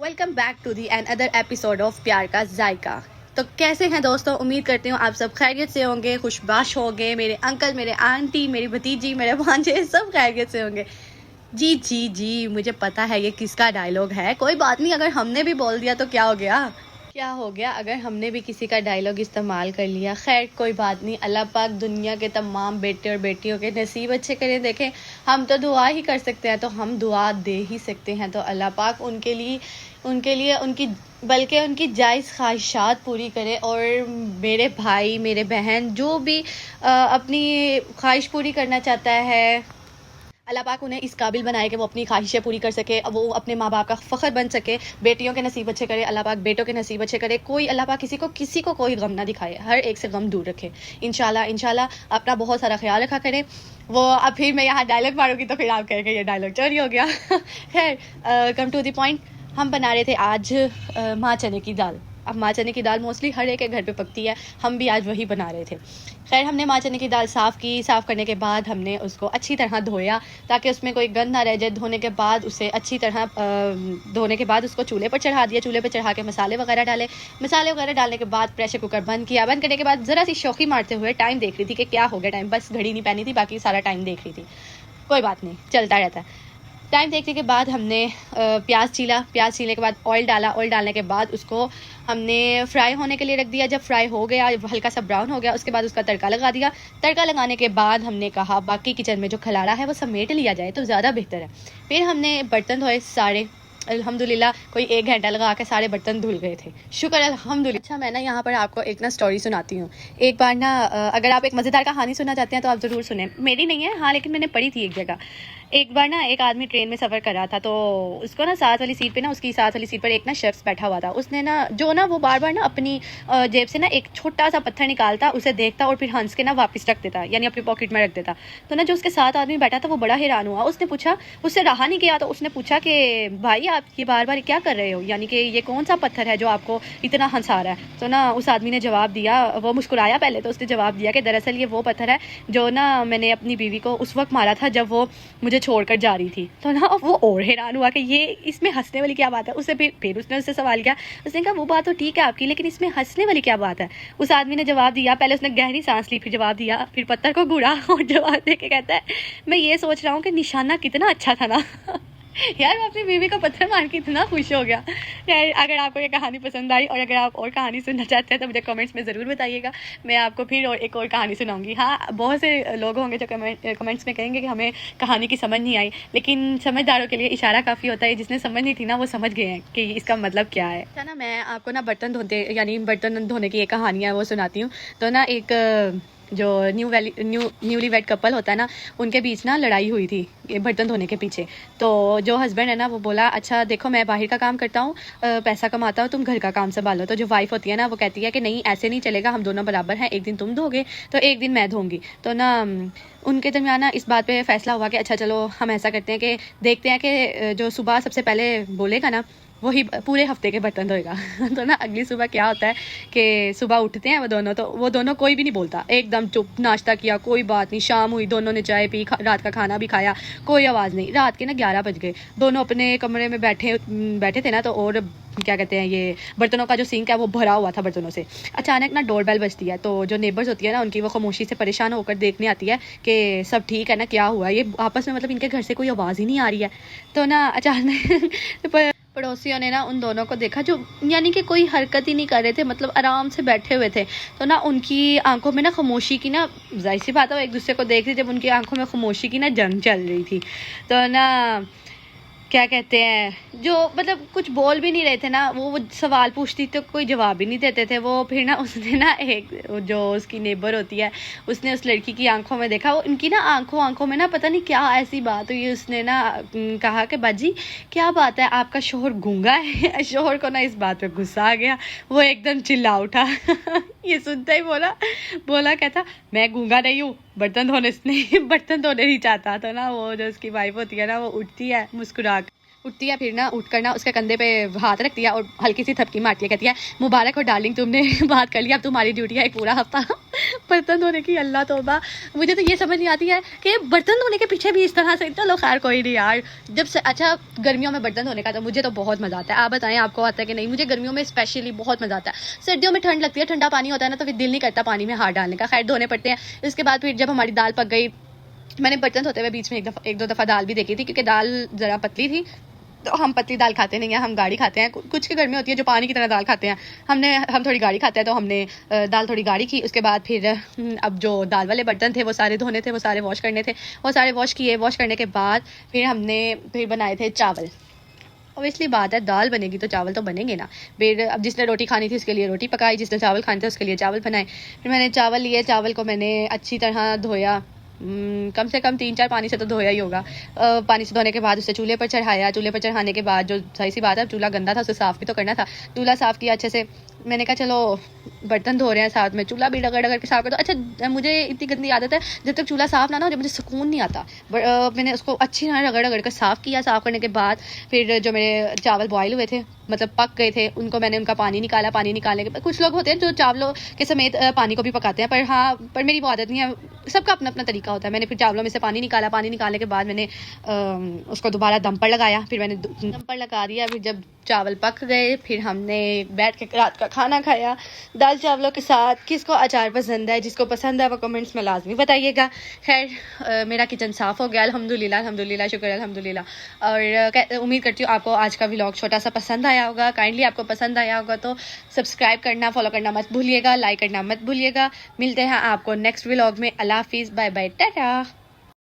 Welcome back to the other episode of प्यार का जायका। तो कैसे हैं दोस्तों, उम्मीद करती हूँ आप सब खैरियत से होंगे, खुशबाश होंगे। मेरे अंकल, मेरे आंटी, मेरी भतीजी, मेरे भांजे सब खैरियत से होंगे। जी जी जी, मुझे पता है ये किसका डायलॉग है। कोई बात नहीं, अगर हमने भी बोल दिया तो क्या हो गया अगर हमने भी किसी का डायलॉग इस्तेमाल कर लिया। खैर कोई बात नहीं, अल्लाह पाक दुनिया के तमाम बेटे और बेटियों के नसीब अच्छे करें। देखें, हम तो दुआ ही कर सकते हैं, तो हम दुआ दे ही सकते हैं। तो अल्लाह पाक उनके लिए उनकी बल्कि उनकी जायज़ ख्वाहिशात पूरी करे। और मेरे भाई, मेरे बहन जो भी अपनी ख्वाहिश पूरी करना चाहता है, अल्लाह पाक उन्हें इस काबिल बनाए कि वो अपनी ख्वाहिशें पूरी कर सके, वो अपने माँ बाप का फ़ख्र बन सके। बेटियों के नसीब अच्छे करे अल्लाह पाक, बेटों के नसीब अच्छे करे। कोई अल्लाह पाक किसी को कोई गम ना दिखाए, हर एक से गम दूर रखे। इंशाल्लाह अपना बहुत सारा ख्याल रखा करें। वो अब फिर मैं यहाँ डायलॉग मारूंगी तो फिर आप कहेंगे ये डायलॉग चोरी हो गया। खैर कम टू द पॉइंट, हम बना रहे थे आज माँ चने की दाल। अब माँ चने की दाल मोस्टली हर एक के घर पे पकती है, हम भी आज वही बना रहे थे। खैर हमने माँ चने की दाल साफ़ करने के बाद हमने उसको अच्छी तरह धोया ताकि उसमें कोई गंद ना रह जाए। धोने के बाद उसे अच्छी तरह धोने के बाद उसको चूल्हे पर चढ़ा दिया। चूल्हे पर चढ़ा के मसाले वगैरह डालने के बाद प्रेशर कुकर बंद किया। बंद करने के बाद ज़रा सी शौकी मारते हुए टाइम देख रही थी कि क्या हो गया टाइम, बस घड़ी नहीं पहनी थी, बाकी सारा टाइम देख रही थी। कोई बात नहीं, चलता रहता है। टाइम देखने के बाद हमने प्याज छीलने के बाद ऑयल डालने के बाद उसको हमने फ्राई होने के लिए रख दिया। जब फ्राई हो गया, हल्का सा ब्राउन हो गया, उसके बाद उसका तड़का लगा दिया। तड़का लगाने के बाद हमने कहा बाकी किचन में जो खलाड़ा है वो समेट लिया जाए तो ज़्यादा बेहतर है। फिर हमने बर्तन धोए सारे, अल्हम्दुलिल्लाह कोई 1 घंटा लगा के सारे बर्तन धुल गए थे, शुक्र अल्हम्दुलिल्लाह। अच्छा, मैं ना यहाँ पर आपको एक ना स्टोरी सुनाती हूँ। एक बार ना अगर आप एक मज़ेदार कहानी सुनना चाहते हैं तो आप ज़रूर सुने। मेरी नहीं है हाँ, लेकिन मैंने पढ़ी थी एक जगह। एक बार ना एक आदमी ट्रेन में सफ़र कर रहा था, तो उसको ना साथ वाली सीट पे ना उसकी साथ वाली सीट पर एक ना शख्स बैठा हुआ था। उसने ना वो बार बार ना अपनी जेब से ना एक छोटा सा पत्थर निकालता, उसे देखता और फिर हंस के ना वापस रख देता, यानी अपनी पॉकेट में रख देता। तो ना जो उसके साथ आदमी बैठा था वो बड़ा हैरान हुआ। उसने पूछा, उससे रहा नहीं गया, तो उसने पूछा कि भाई आप ये बार बार क्या कर रहे हो, यानी कि ये कौन सा पत्थर है जो आपको इतना हंसा रहा है। तो ना उस आदमी ने जवाब दिया, वो मुस्कुराया पहले, तो उसने जवाब दिया कि दरअसल ये वो पत्थर है जो ना मैंने अपनी बीवी को उस वक्त मारा था जब वो मुझे छोड़कर जा रही थी। तो ना वो और हैरान हुआ कि ये इसमें हंसने वाली क्या बात है। उससे फिर उसने उससे सवाल किया। उसने कहा वो बात तो ठीक है आपकी, लेकिन इसमें हंसने वाली क्या बात है। उस आदमी ने जवाब दिया, पहले उसने गहरी सांस ली, फिर जवाब दिया, फिर पत्थर को घूरा और जवाब दे के कहता है मैं ये सोच रहा हूँ कि निशाना कितना अच्छा था ना। यार मैं अपनी बीवी को पत्थर मार के इतना खुश हो गया। यार अगर आपको ये कहानी पसंद आई और अगर आप और कहानी सुनना चाहते हैं तो मुझे कमेंट्स में ज़रूर बताइएगा, मैं आपको फिर एक और कहानी सुनाऊंगी। हाँ, बहुत से लोग होंगे जो कमेंट्स में कहेंगे कि हमें कहानी की समझ नहीं आई, लेकिन समझदारों के लिए इशारा काफ़ी होता है। जिसने समझ नहीं थी ना वो समझ गए हैं कि इसका मतलब क्या है। अच्छा ना, मैं आपको ना बर्तन धोने की एक कहानी है वो सुनाती हूँ। तो ना एक जो न्यूली वेड कपल होता है ना, उनके बीच ना लड़ाई हुई थी बर्तन धोने के पीछे। तो जो हस्बैंड है ना वो बोला अच्छा देखो मैं बाहर का काम करता हूँ, पैसा कमाता हूँ, तुम घर का काम संभालो। तो जो वाइफ होती है ना वो कहती है कि नहीं ऐसे नहीं चलेगा, हम दोनों बराबर हैं, एक दिन तुम धोगे तो एक दिन मैं धोऊंगी। तो ना उनके दरमियान ना इस बात पे फैसला हुआ कि अच्छा चलो हम ऐसा करते हैं कि देखते हैं कि जो सुबह सबसे पहले बोलेगा ना वही पूरे हफ्ते के बर्तन धोएगा। तो ना अगली सुबह क्या होता है कि सुबह उठते हैं वो दोनों कोई भी नहीं बोलता, एकदम चुप, नाश्ता किया, कोई बात नहीं, शाम हुई, दोनों ने चाय पी, रात का खाना भी खाया, कोई आवाज़ नहीं। रात के ना 11 बज गए, दोनों अपने कमरे में बैठे थे ना, तो और क्या कहते हैं ये बर्तनों का जो सिंक है वो भरा हुआ था बर्तनों से। अचानक ना डोर बेल बजती है, तो जो नेबर्स होती है ना उनकी वो खामोशी से परेशान होकर देखने आती है कि सब ठीक है ना, क्या हुआ, ये आपस में मतलब इनके घर से कोई आवाज़ ही नहीं आ रही है। तो ना अचानक पड़ोसियों ने ना उन दोनों को देखा जो यानी कि कोई हरकत ही नहीं कर रहे थे, मतलब आराम से बैठे हुए थे। तो ना उनकी आंखों में ना खामोशी की ना, जाहिर सी बात है वो एक दूसरे को देख रही, जब उनकी आंखों में खामोशी की ना जंग चल रही थी। तो ना क्या कहते हैं जो मतलब कुछ बोल भी नहीं रहे थे ना, वो सवाल पूछती तो कोई जवाब ही नहीं देते थे वो। फिर ना उसने ना एक जो उसकी नेबर होती है उसने उस लड़की की आंखों में देखा, वो उनकी ना आंखों में ना पता नहीं क्या ऐसी बात हुई। उसने ना कहा कि बाजी क्या बात है, आपका शोहर गूंगा है। शोहर को ना इस बात पे गुस्सा आ गया, वो एकदम चिल्ला उठा। ये सुनते ही बोला कहता मैं गूंगा नहीं हूँ, बर्तन धोने नहीं चाहता। तो ना वो जो उसकी वाइफ होती है ना वो उठती है मुस्कुरा उठती है, फिर ना उठ कर ना उसके कंधे पे हाथ रखती है और हल्की सी थपकी मारती है, कहती है मुबारक हो डार्लिंग, तुमने बात कर लिया, अब तुम्हारी ड्यूटी है एक पूरा हफ्ता बर्तन धोने की। अल्लाह तौबा, मुझे तो ये समझ नहीं आती है कि बर्तन धोने के पीछे भी इस तरह से। चलो खैर कोई नहीं यार, जब से अच्छा गर्मियों में बर्तन धोने का तो मुझे तो बहुत मज़ा आता है। आप बताएं आपको आता है कि नहीं? मुझे गर्मियों में स्पेशली बहुत मज़ा आता है। सर्दियों में ठंड लगती है, ठंडा पानी होता है ना, तो फिर दिल नहीं करता पानी में हाथ डालने का। खैर धोने पड़ते हैं। इसके बाद फिर जब हमारी दाल पक गई, मैंने बर्तन धोते हुए बीच में एक दो दफ़ा दाल भी देखी थी, क्योंकि दाल ज़रा पतली थी, तो हम पतली दाल खाते नहीं हैं, हम गाढ़ी खाते हैं। कुछ की गर्मी होती है जो पानी की तरह दाल खाते हैं, हम थोड़ी गाढ़ी खाते हैं, तो हमने दाल थोड़ी गाढ़ी की। उसके बाद फिर अब जो दाल वाले बर्तन थे वो सारे धोने थे, वो सारे वॉश करने थे, वो सारे वॉश किए। वॉश करने के बाद फिर हमने बनाए थे चावल। ऑब्वियसली बात है, दाल बनेगी तो चावल तो बनेंगे ना। फिर अब जिसने रोटी खानी थी उसके लिए रोटी पकाई, जिसने चावल खाने थे उसके लिए चावल बनाए। फिर मैंने चावल लिए, चावल को मैंने अच्छी तरह धोया, कम से कम 3-4 पानी से तो धोया ही होगा। पानी से धोने के बाद उसे चूल्हे पर चढ़ाया। चूल्हे पर चढ़ाने के बाद जो सही सी बात है, चूल्हा गंदा था, उसे साफ़ भी तो करना था। चूल्हा साफ़ किया अच्छे से। मैंने कहा चलो बर्तन धो रहे हैं साथ में, चूल्हा भी रगड़ रगड़ के साफ़ कर दो। अच्छा मुझे इतनी गंदी आदत है, जब तक चूल्हा साफ़ ना हो मुझे सुकून नहीं आता। मैंने उसको अच्छी तरह रगड़ रगड़ कर साफ़ किया। साफ़ करने के बाद फिर जो मेरे चावल बॉयल हुए थे, मतलब पक गए थे, मैंने उनका पानी निकाला। पानी निकालने के बाद कुछ लोग होते हैं जो चावलों के समेत पानी को भी पकाते हैं, पर मेरी वो आदत नहीं है। सबका अपना अपना तरीका होता है। मैंने फिर चावलों में से पानी निकाला। पानी निकालने के बाद मैंने उसको दोबारा दम पर लगाया। फिर मैंने दम पर लगा दिया। फिर जब चावल पक गए, फिर हमने बैठ के रात का खाना खाया दाल चावलों के साथ। किसको अचार पसंद है, जिसको पसंद है वो कमेंट्स में लाजमी बताइएगा। खैर मेरा किचन साफ़ हो गया, अल्हम्दुलिल्लाह अल्हम्दुलिल्लाह, शुक्र अल्हम्दुलिल्लाह। और उम्मीद करती हूँ आपको आज का व्लॉग छोटा सा पसंद आया होगा। काइंडली आपको पसंद आया होगा तो सब्सक्राइब करना, फॉलो करना मत भूलिएगा, लाइक करना मत भूलिएगा। मिलते हैं आपको नेक्स्ट व्लॉग में। अल्लाह हाफिज़, बाय बाय, टाटा।